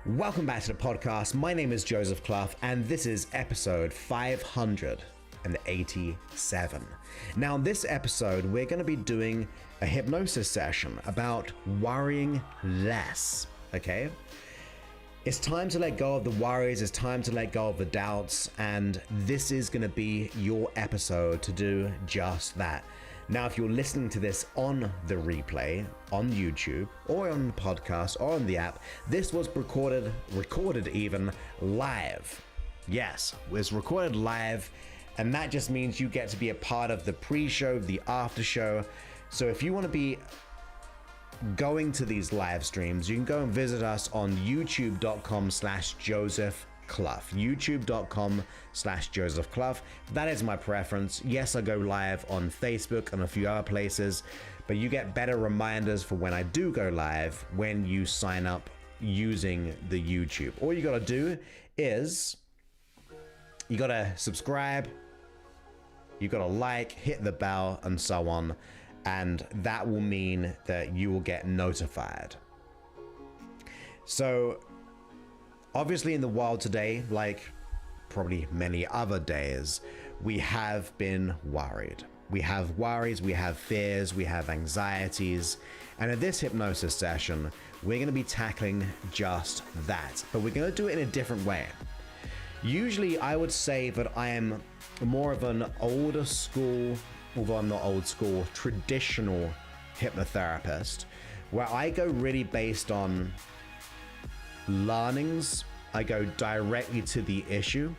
Welcome back to the podcast. My name is Joseph Clough, and this is episode 587. Now, in this episode, we're going to be doing a hypnosis session about worrying less, okay? It's time to let go of the worries, it's time to let go of the doubts, and this is going to be your episode to do just that. Now, if you're listening to this on the replay, on YouTube, or on the podcast, or on the app, this was recorded even live. Yes, it was recorded live, and that just means you get to be a part of the pre-show, the after show. So if you want to be going to these live streams, you can go and visit us on youtube.com/Joseph Clough. youtube.com/Joseph Clough. That is my preference. Yes, I go live on Facebook and a few other places, but you get better reminders for when I do go live when you sign up using the YouTube. All you got to do is you got to subscribe, you got to like, hit the bell, and so on, and that will mean that you will get notified. So obviously in the world today, like probably many other days, we have been worried. We have worries, we have fears, we have anxieties. And in this hypnosis session, we're going to be tackling just that. But we're going to do it in a different way. Usually I would say that I am more of an older school, although I'm not old school, traditional hypnotherapist, where I go really based on learnings. I go directly to the issue,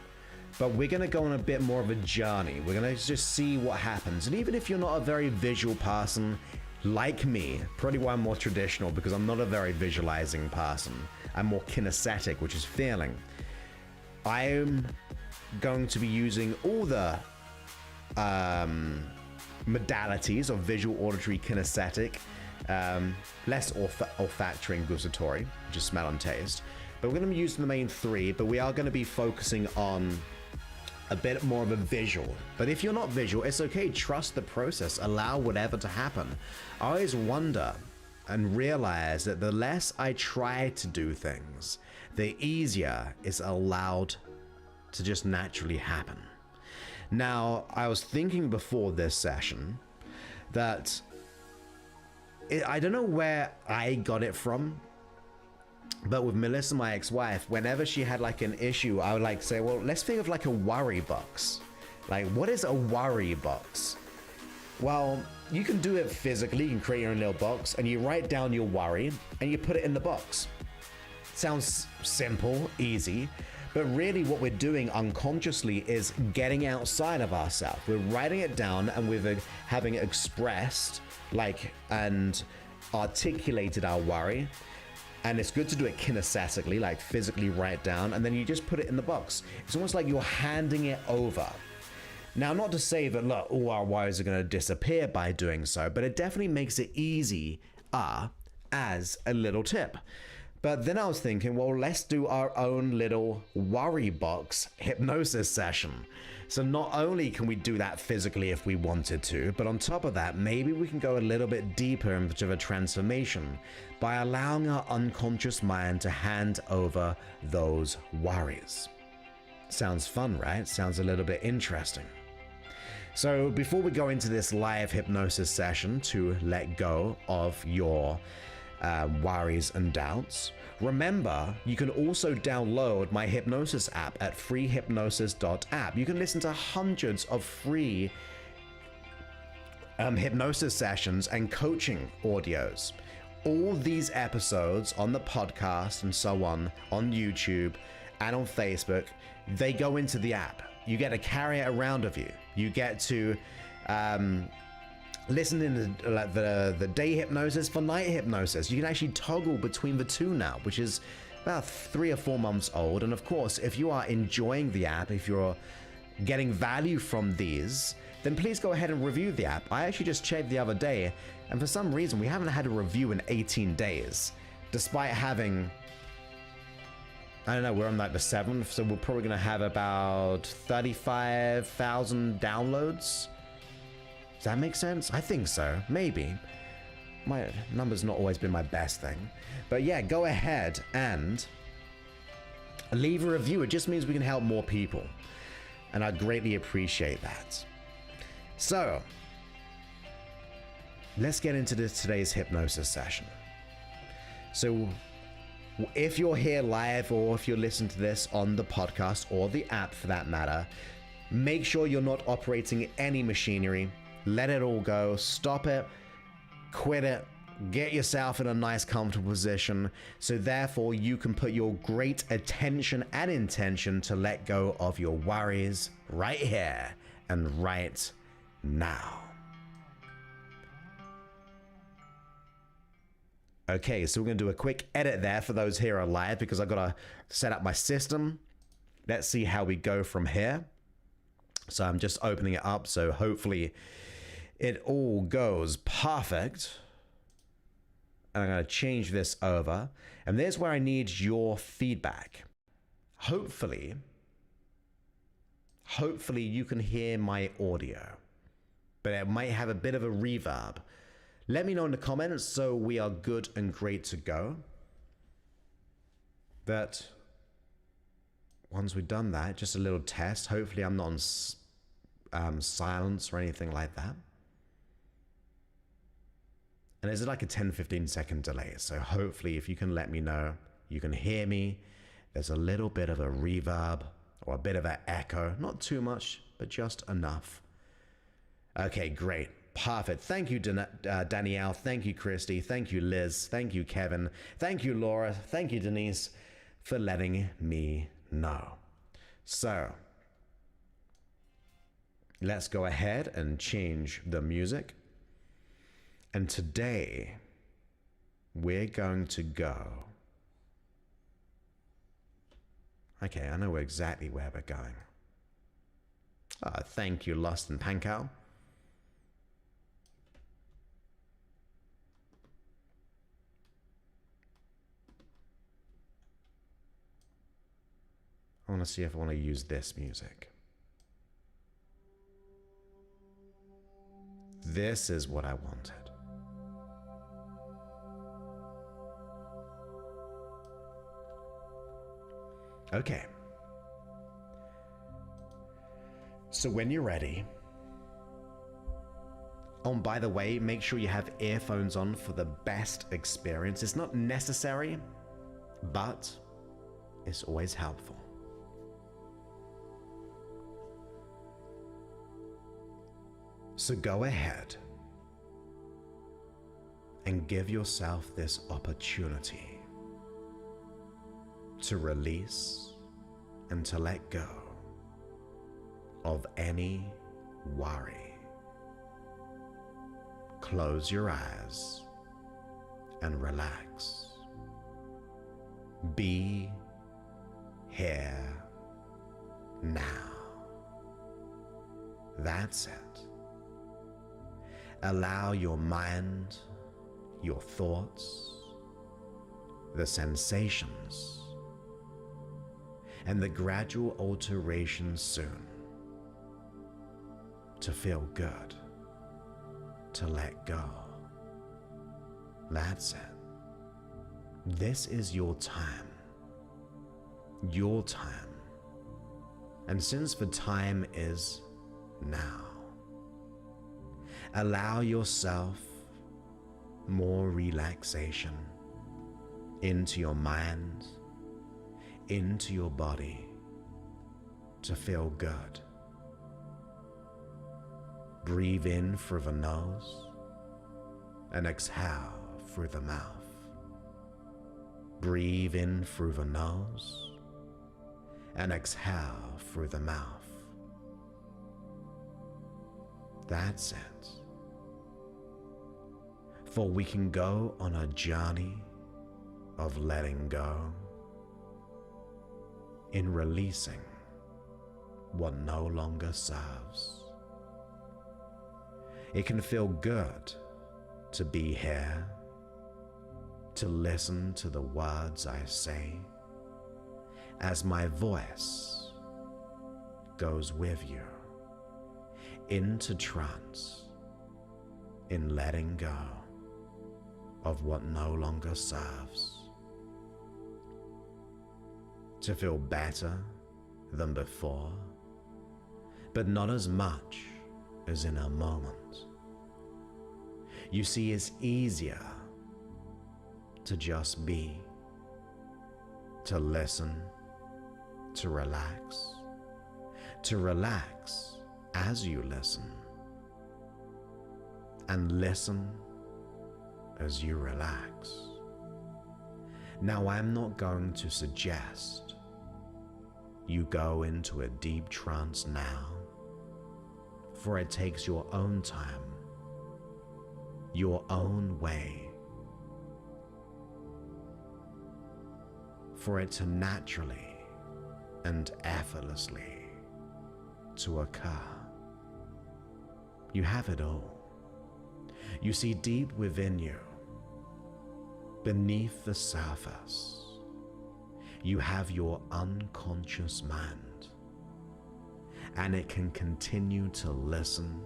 but we're going to go on a bit more of a journey. We're going to just see what happens. And even if you're not a very visual person like me, probably why I'm more traditional, because I'm not a very visualizing person. I'm more kinesthetic, which is feeling. I'm going to be using all the modalities of visual, auditory, kinesthetic, less olfactory and gustatory, which is smell and taste. But we're going to be using the main three, but we are going to be focusing on a bit more of a visual. But if you're not visual, it's okay. Trust the process. Allow whatever to happen. I always wonder and realize that the less I try to do things, the easier it's allowed to just naturally happen. Now, I was thinking before this session that I don't know where I got it from, but with Melissa, my ex-wife, whenever she had like an issue, I would like say, well, let's think of like a worry box. Like, what is a worry box? Well, you can do it physically. You can create your own little box and you write down your worry and you put it in the box. Sounds simple, easy, but really what we're doing unconsciously is getting outside of ourselves. We're writing it down and we're having expressed and articulated our worry. And it's good to do it kinesthetically, like physically write down, and then you just put it in the box. It's almost like you're handing it over. Now, not to say that, look, all our worries are going to disappear by doing so, but it definitely makes it easy as a little tip. But then I was thinking, well, let's do our own little worry box hypnosis session. So not only can we do that physically if we wanted to, but on top of that, maybe we can go a little bit deeper into the transformation by allowing our unconscious mind to hand over those worries. Sounds fun, right? Sounds a little bit interesting. So before we go into this live hypnosis session to let go of your worries and doubts, remember you can also download my hypnosis app at freehypnosis.app. You can listen to hundreds of free hypnosis sessions and coaching audios. All these episodes on the podcast and so on YouTube and on Facebook, they go into the app. You get to carry it around with you. You get to listen in the day hypnosis for night hypnosis. You can actually toggle between the two now, which is about 3 or 4 months old. And of course, if you are enjoying the app, if you're getting value from these, then please go ahead and review the app. I actually just checked the other day, and for some reason, we haven't had a review in 18 days, despite having, I don't know, we're on like the 7th, so we're probably going to have about 35,000 downloads. Does that make sense? I think so. Maybe. My number's not always been my best thing. But yeah, go ahead and leave a review. It just means we can help more people. And I greatly appreciate that. So, let's get into today's hypnosis session. So, if you're here live or if you're listening to this on the podcast or the app for that matter, make sure you're not operating any machinery. Let it all go. Stop it. Quit it. Get yourself in a nice, comfortable position. So therefore, you can put your great attention and intention to let go of your worries right here and right now. Okay, so we're going to do a quick edit there for those here are live because I've got to set up my system. Let's see how we go from here. So I'm just opening it up, so hopefully it all goes perfect. And I'm going to change this over. And there's where I need your feedback. Hopefully you can hear my audio, but it might have a bit of a reverb. Let me know in the comments so we are good and great to go. But once we've done that, just a little test. Hopefully I'm not on silence or anything like that. And there's like a 10-15 second delay. So hopefully if you can let me know, you can hear me. There's a little bit of a reverb or a bit of an echo. Not too much, but just enough. Okay, great. Perfect. Thank you, Danielle. Thank you, Christy. Thank you, Liz. Thank you, Kevin. Thank you, Laura. Thank you, Denise, for letting me know. So let's go ahead and change the music. And today we're going to go. Okay, I know exactly where we're going. Thank you, Lust and Pankow. I want to see if I want to use this music. This is what I wanted. Okay. So when you're ready, oh, and by the way, make sure you have earphones on for the best experience. It's not necessary, but it's always helpful. So go ahead and give yourself this opportunity to release and to let go of any worry. Close your eyes and relax. Be here now. That's it. Allow your mind, your thoughts, the sensations, and the gradual alteration soon to feel good, to let go. That's it. This is your time. Your time. And since the time is now, allow yourself more relaxation into your mind, into your body, to feel good. Breathe in through the nose and exhale through the mouth. Breathe in through the nose and exhale through the mouth. That's it. For we can go on a journey of letting go, in releasing what no longer serves. It can feel good to be here, to listen to the words I say, as my voice goes with you into trance, in letting go of what no longer serves. to feel better than before, but not as much as in a moment. You see, it's easier to just be, to listen, to relax as you listen, and listen as you relax. Now, I'm not going to suggest you go into a deep trance now, for it takes your own time, your own way, for it to naturally and effortlessly to occur. You have it all. You see, deep within you, beneath the surface, you have your unconscious mind, and it can continue to listen,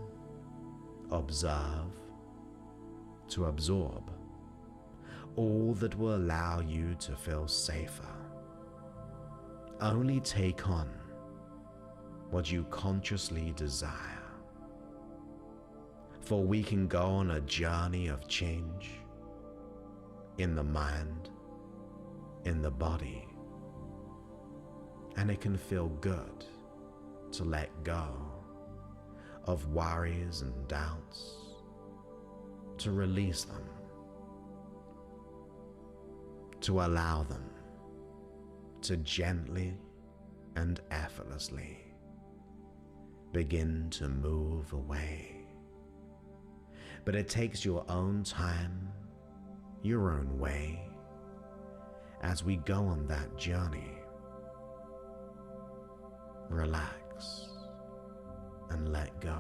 observe, to absorb all that will allow you to feel safer. Only take on what you consciously desire, for we can go on a journey of change in the mind, in the body, and it can feel good to let go of worries and doubts, to release them, to allow them to gently and effortlessly begin to move away. But it takes your own time, your own way, as we go on that journey. Relax and let go.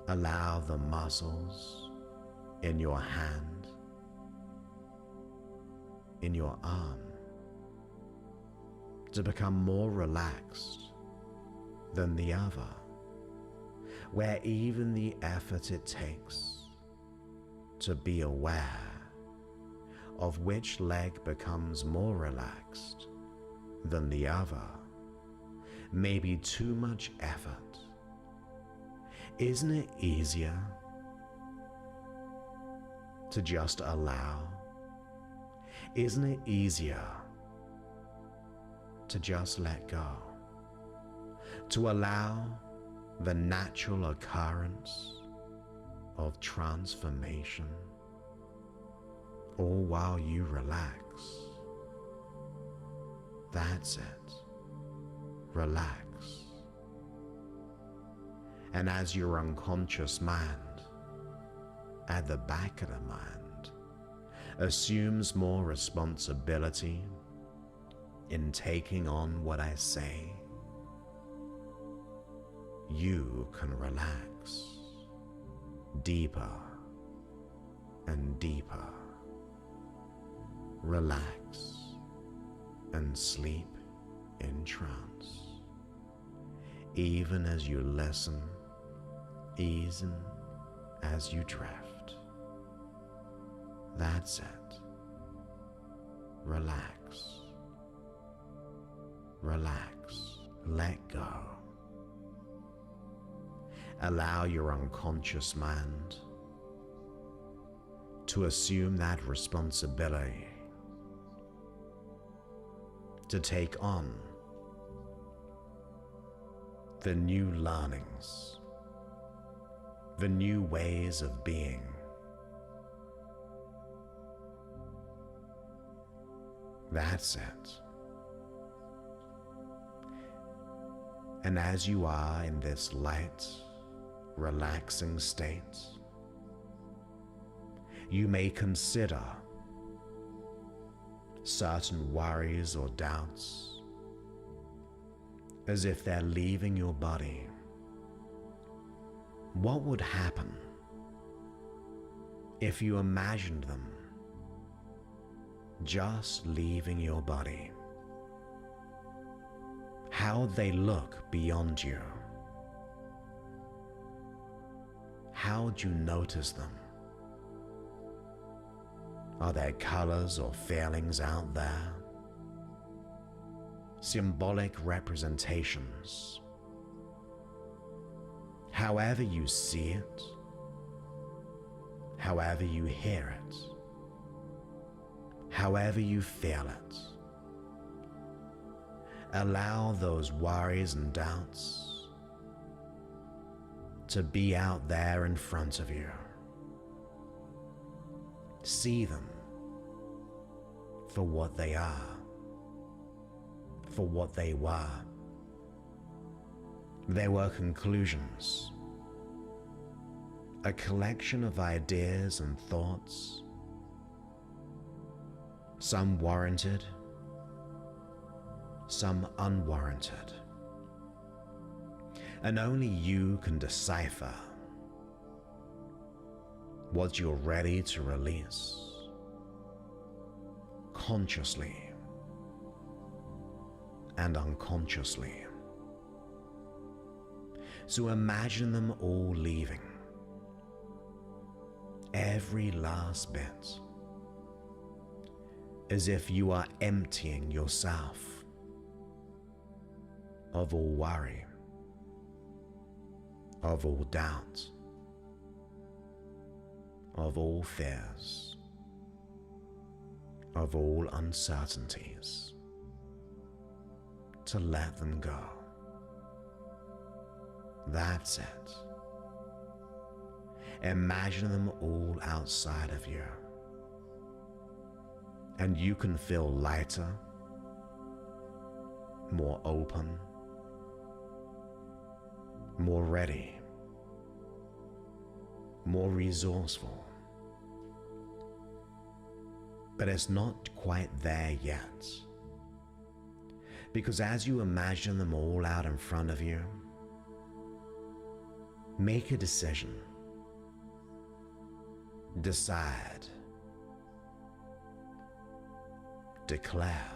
Allow the muscles in your hand, in your arm, to become more relaxed than the other, where even the effort it takes to be aware of which leg becomes more relaxed than the other may be too much effort. Isn't it easier to just allow? Isn't it easier to just let go? To allow the natural occurrence of transformation, all while you relax. That's it. Relax. And as your unconscious mind, at the back of the mind, assumes more responsibility in taking on what I say, you can relax deeper and deeper. Relax and sleep in trance, even as you listen, easing as you drift. That's it. Relax. Relax. Let go. Allow your unconscious mind to assume that responsibility, to take on the new learnings, the new ways of being. That's it. And as you are in this light, relaxing state, you may consider certain worries or doubts as if they're leaving your body. What would happen if you imagined them just leaving your body? How'd they look beyond you? How'd you notice them? Are there colors or feelings out there symbolic representations. However you see it, however you hear it, however you feel it, allow those worries and doubts to be out there in front of you. See them for what they are, for what they were. They were conclusions, a collection of ideas and thoughts, some warranted, some unwarranted, and only you can decipher what you're ready to release, consciously and unconsciously. So imagine them all leaving, every last bit, as if you are emptying yourself of all worry, of all doubt, of all fears, of all uncertainties, to let them go. That's it. Imagine them all outside of you, and you can feel lighter, more open, more ready, more resourceful. But it's not quite there yet, because as you imagine them all out in front of you, make a decision. Decide. Declare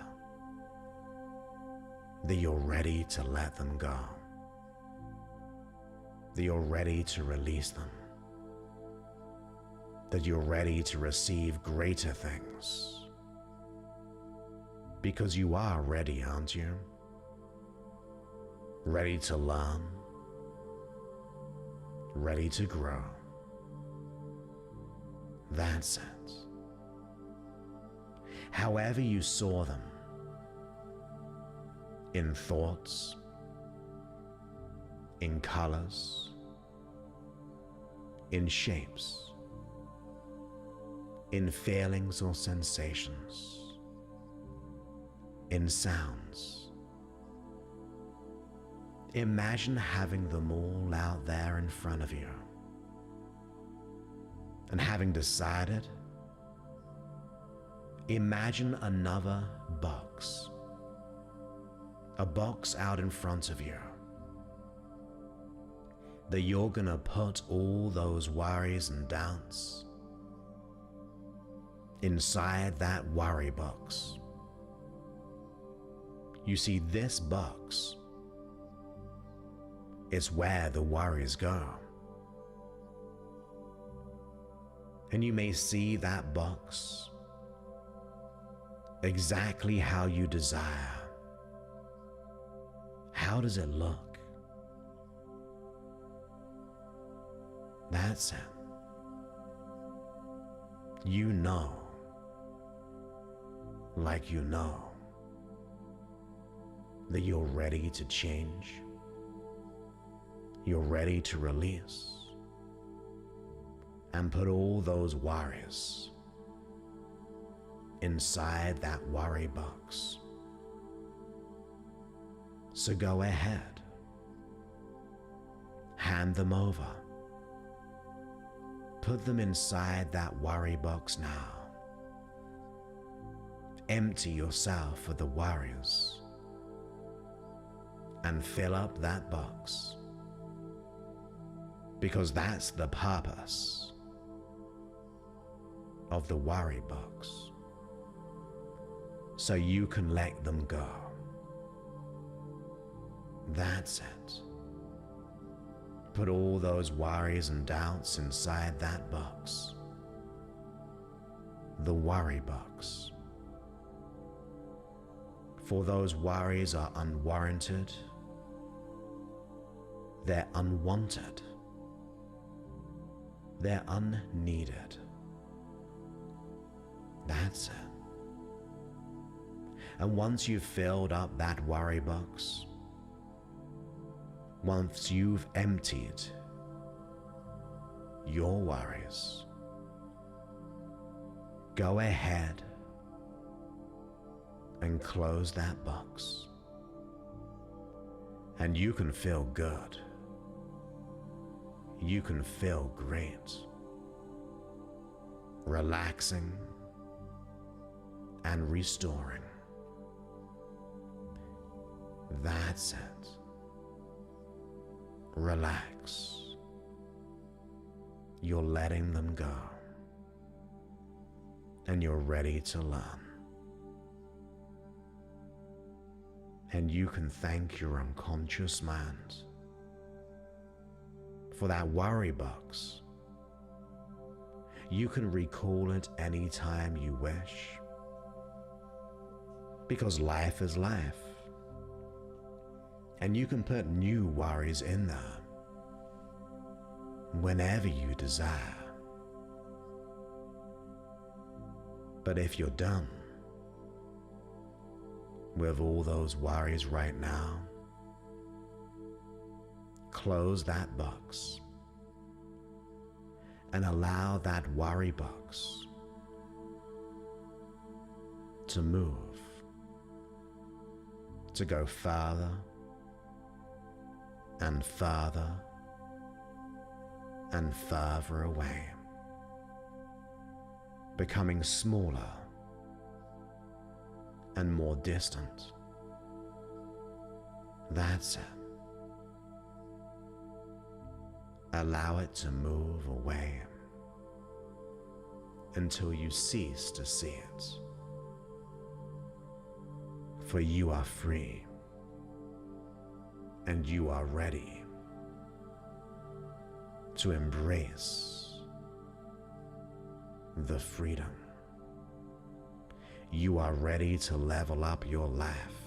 that you're ready to let them go, that you're ready to release them, that you're ready to receive greater things. Because you are ready, aren't you? Ready to learn, ready to grow. That's it. However you saw them, in thoughts, in colors, in shapes, in feelings or sensations, in sounds. Imagine having them all out there in front of you, and having decided, imagine another box, a box out in front of you, that you're gonna put all those worries and doubts inside that worry box. You see, this box is where the worries go. And you may see that box exactly how you desire. How does it look? That's it. You know, like you know, that you're ready to change. You're ready to release and put all those worries inside that worry box. So go ahead, hand them over, put them inside that worry box now. Empty yourself of the worries and fill up that box, because that's the purpose of the worry box, so you can let them go. That's it. Put all those worries and doubts inside that box, the worry box. For those worries are unwarranted, they're unwanted, they're unneeded. That's it. And once you've filled up that worry box, once you've emptied your worries, go ahead and close that box, and you can feel good. You can feel great, relaxing and restoring. That's it. Relax. You're letting them go, and you're ready to learn. And you can thank your unconscious mind for that worry box. You can recall it anytime you wish, because life is life, and you can put new worries in there whenever you desire. But if you're done with all those worries right now, close that box and allow that worry box to move, to go further and further and further away, becoming smaller and more distant. That's it. Allow it to move away until you cease to see it. For you are free, and you are ready to embrace the freedom. You are ready to level up your life.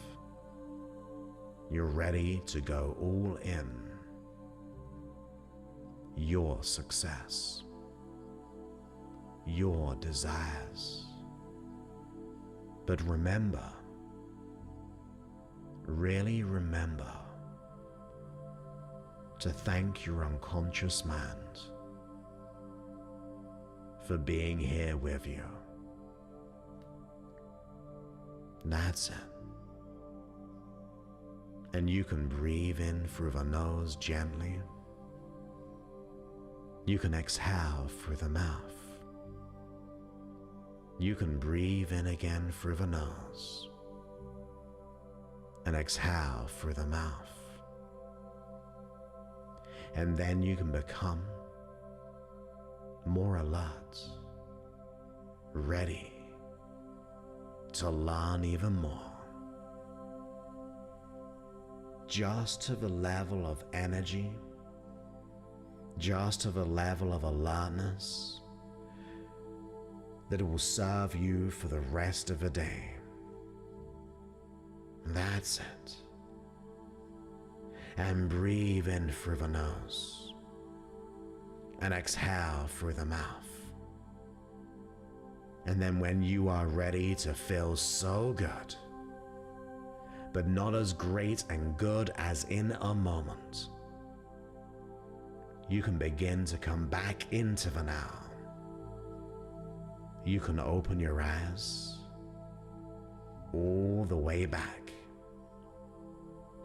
You're ready to go all in. Your success, your desires. But remember, really remember to thank your unconscious mind for being here with you. That's it. And you can breathe in through the nose gently. You can exhale through the mouth. You can breathe in again through the nose and exhale through the mouth. And then you can become more alert, ready to learn even more. Just to the level of energy, just to the level of alertness that will serve you for the rest of the day. That's it. And breathe in through the nose and exhale through the mouth. And then when you are ready to feel so good, but not as great and good as in a moment, you can begin to come back into the now. You can open your eyes all the way back.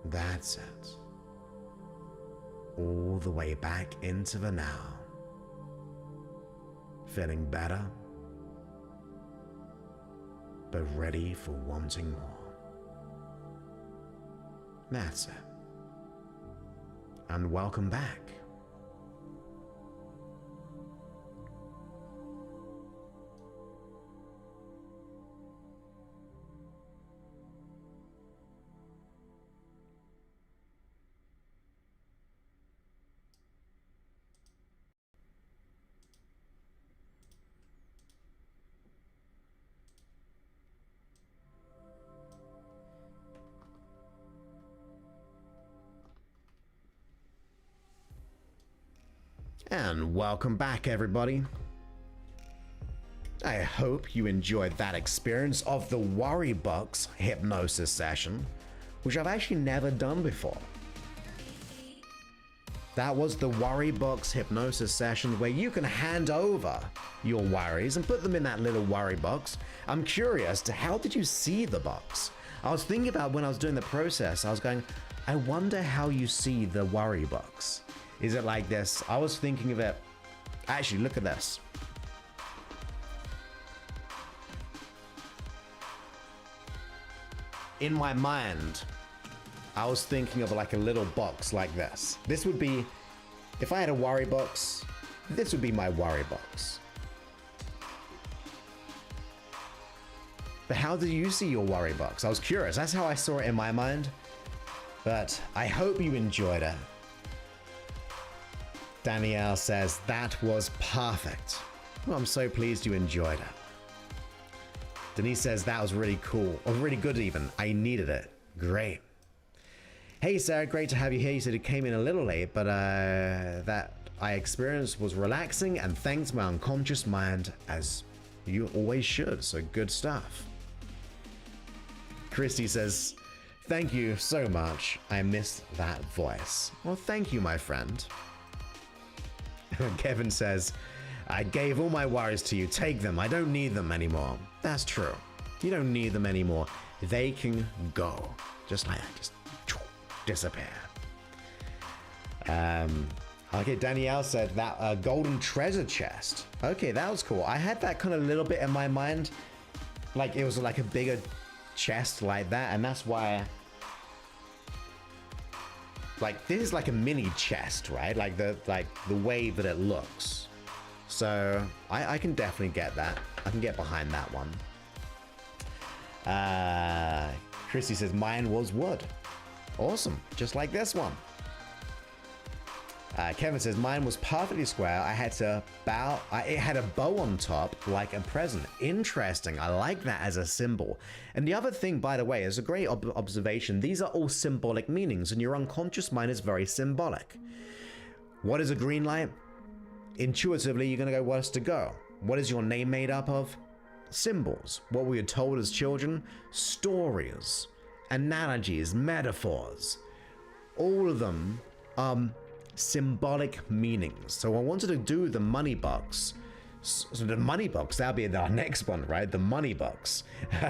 That's it. All the way back into the now. Feeling better, but ready for wanting more. That's it. And welcome back. And welcome back, everybody. I hope you enjoyed that experience of the Worry Box hypnosis session, which I've actually never done before. That was the Worry Box hypnosis session where you can hand over your worries and put them in that little worry box. I'm curious to how did you see the box? I was thinking about when I was doing the process, I was going, I wonder how you see the worry box. Is it like this? I was thinking of it. Actually, look at this. In my mind, I was thinking of like a little box like this. This would be, if I had a worry box, this would be my worry box. But how did you see your worry box? I was curious. That's how I saw it in my mind. But I hope you enjoyed it. Danielle says, that was perfect. Well, I'm so pleased you enjoyed it. Denise says, that was really cool, or really good even. I needed it. Great. Hey, Sarah, great to have you here. You said it came in a little late, but that I experienced was relaxing and thanked my unconscious mind, as you always should. So good stuff. Christy says, thank you so much. I missed that voice. Well, thank you, my friend. Kevin says, I gave all my worries to you. Take them. I don't need them anymore. That's true. You don't need them anymore. They can go. Just like that. Just disappear. Okay, Danielle said that golden treasure chest. Okay, that was cool. I had that kind of little bit in my mind. Like it was like a bigger chest like that. And that's why... Like this is like a mini chest, right? Like the way that it looks. So I can definitely get that. I can get behind that one. Christy says mine was wood. Awesome, just like this one. Kevin says mine was perfectly square. I had to bow. It had a bow on top, like a present. Interesting. I like that as a symbol. And the other thing, by the way, is a great observation. These are all symbolic meanings, and your unconscious mind is very symbolic. What is a green light? Intuitively, you're going to go, what's to go? What is your name made up of? Symbols. What we were told as children? Stories, analogies, metaphors. All of them symbolic meanings. So I wanted to do the money box. So the money box, that'll be our next one, right? The money box.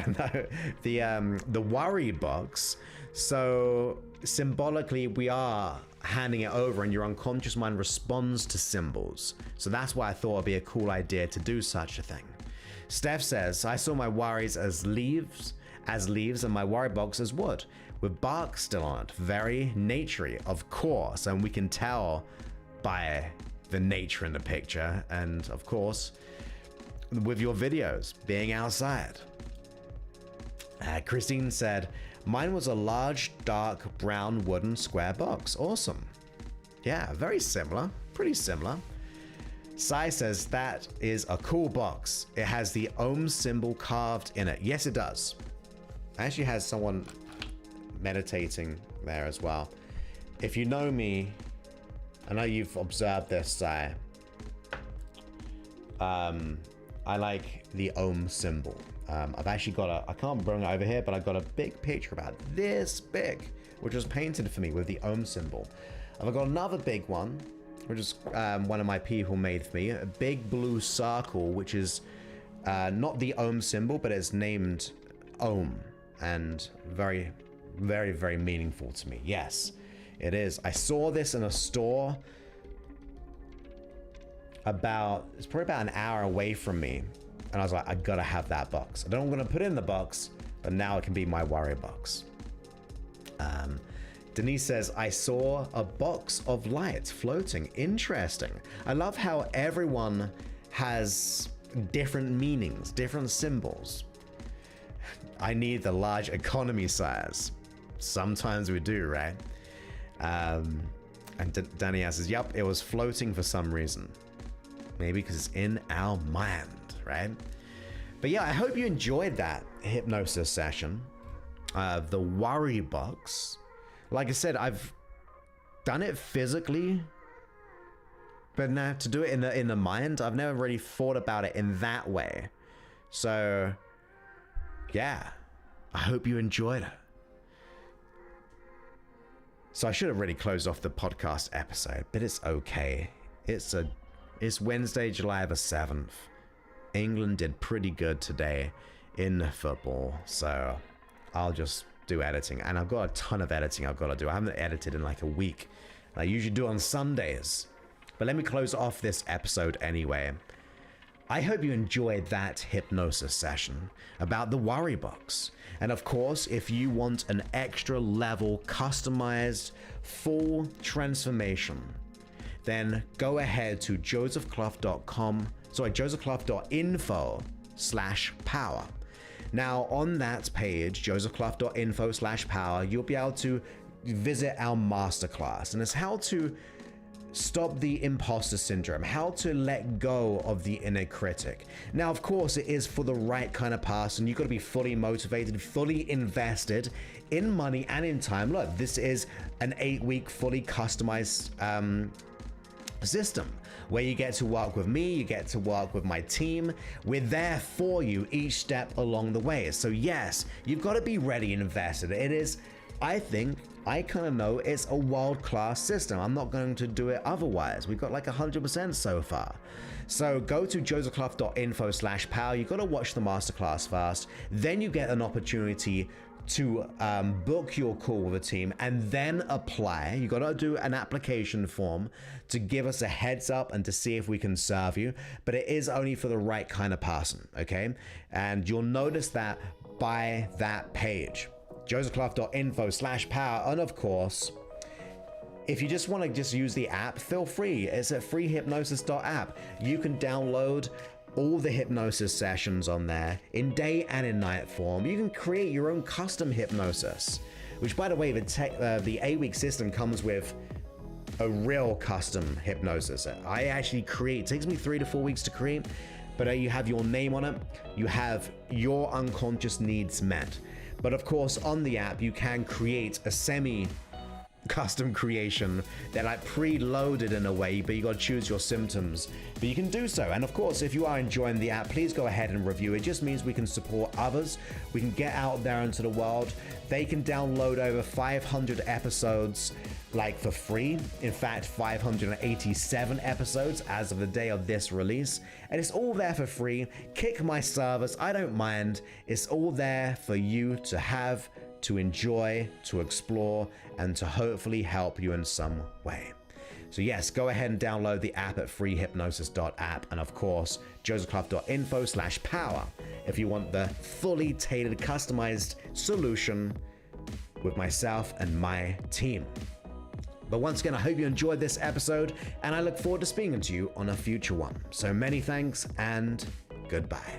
No, the worry box. So symbolically, we are handing it over and your unconscious mind responds to symbols. So that's why I thought it'd be a cool idea to do such a thing. Steph says, I saw my worries as leaves and my worry box as wood, with bark still on it. Very naturey, of course, and we can tell by the nature in the picture, and of course, with your videos being outside. Christine said, mine was a large, dark, brown wooden square box. Awesome. Yeah, very similar, pretty similar. Sai says, that is a cool box. It has the Om symbol carved in it. Yes, it does. Actually has someone meditating there as well. If you know me, I know you've observed this, Sai. I like the Om symbol. I've actually got I can't bring it over here, but I've got a big picture about this big, which was painted for me with the Om symbol. I've got another big one, which is one of my people made for me, a big blue circle, which is not the Om symbol, but it's named Om, and very, very, very meaningful to me. Yes, it is. I saw this in a store it's probably about an hour away from me, and I was like, I gotta have that box. I don't know what I'm gonna put in the box, but now it can be my worry box. Denise says, I saw a box of lights floating. Interesting. I love how everyone has different meanings, different symbols. I need the large economy size. Sometimes we do, right? And Danielle says, yep, it was floating for some reason. Maybe because it's in our mind, right? But yeah, I hope you enjoyed that hypnosis session. The worry box. Like I said, I've done it physically But now to do it in the mind, I've never really thought about it in that way. So yeah, I hope you enjoyed it. So I should have really closed off the podcast episode, but it's okay. It's Wednesday, July the 7th. England did pretty good today in football, so I'll just do editing. And I've got a ton of editing I've got to do. I haven't edited in like a week. I usually do on Sundays. But let me close off this episode anyway. I hope you enjoyed that hypnosis session about the worry box. And of course, if you want an extra level, customized, full transformation, then go ahead to josephclough.info/power. Now on that page, josephclough.info/power, you'll be able to visit our masterclass, and it's how to stop the imposter syndrome, how to let go of the inner critic. Now, of course, it is for the right kind of person. You've got to be fully motivated, fully invested in money and in time. Look, this is an 8-week fully customized system where you get to work with me, you get to work with my team. We're there for you each step along the way. So yes, you've got to be ready and invested. It is, I think, I kind of know it's a world-class system. I'm not going to do it otherwise. We've got like 100% so far. So go to josephclough.info/power. You've got to watch the masterclass first. Then you get an opportunity to book your call with a team and then apply. You got to do an application form to give us a heads up and to see if we can serve you. But it is only for the right kind of person, okay? And you'll notice that by that page, josephclough.info/power. And of course, if you just want to just use the app, feel free. It's at freehypnosis.app. You can download all the hypnosis sessions on there in day and in night form. You can create your own custom hypnosis, which, by the way, the 8-week system comes with a real custom hypnosis. I actually create, it takes me 3 to 4 weeks to create, but you have your name on it. You have your unconscious needs met. But of course, on the app, you can create a semi-custom creation that I preloaded in a way, but you got to choose your symptoms. But you can do so. And of course, if you are enjoying the app, please go ahead and review. It just means we can support others. We can get out there into the world. They can download over 500 episodes like for free. In fact, 587 episodes as of the day of this release. And it's all there for free. Kick my service, I don't mind. It's all there for you to have, to enjoy, to explore, and to hopefully help you in some way. So yes, go ahead and download the app at freehypnosis.app, and of course, josephclough.info/power if you want the fully tailored, customized solution with myself and my team. But once again, I hope you enjoyed this episode, and I look forward to speaking to you on a future one. So many thanks and goodbye.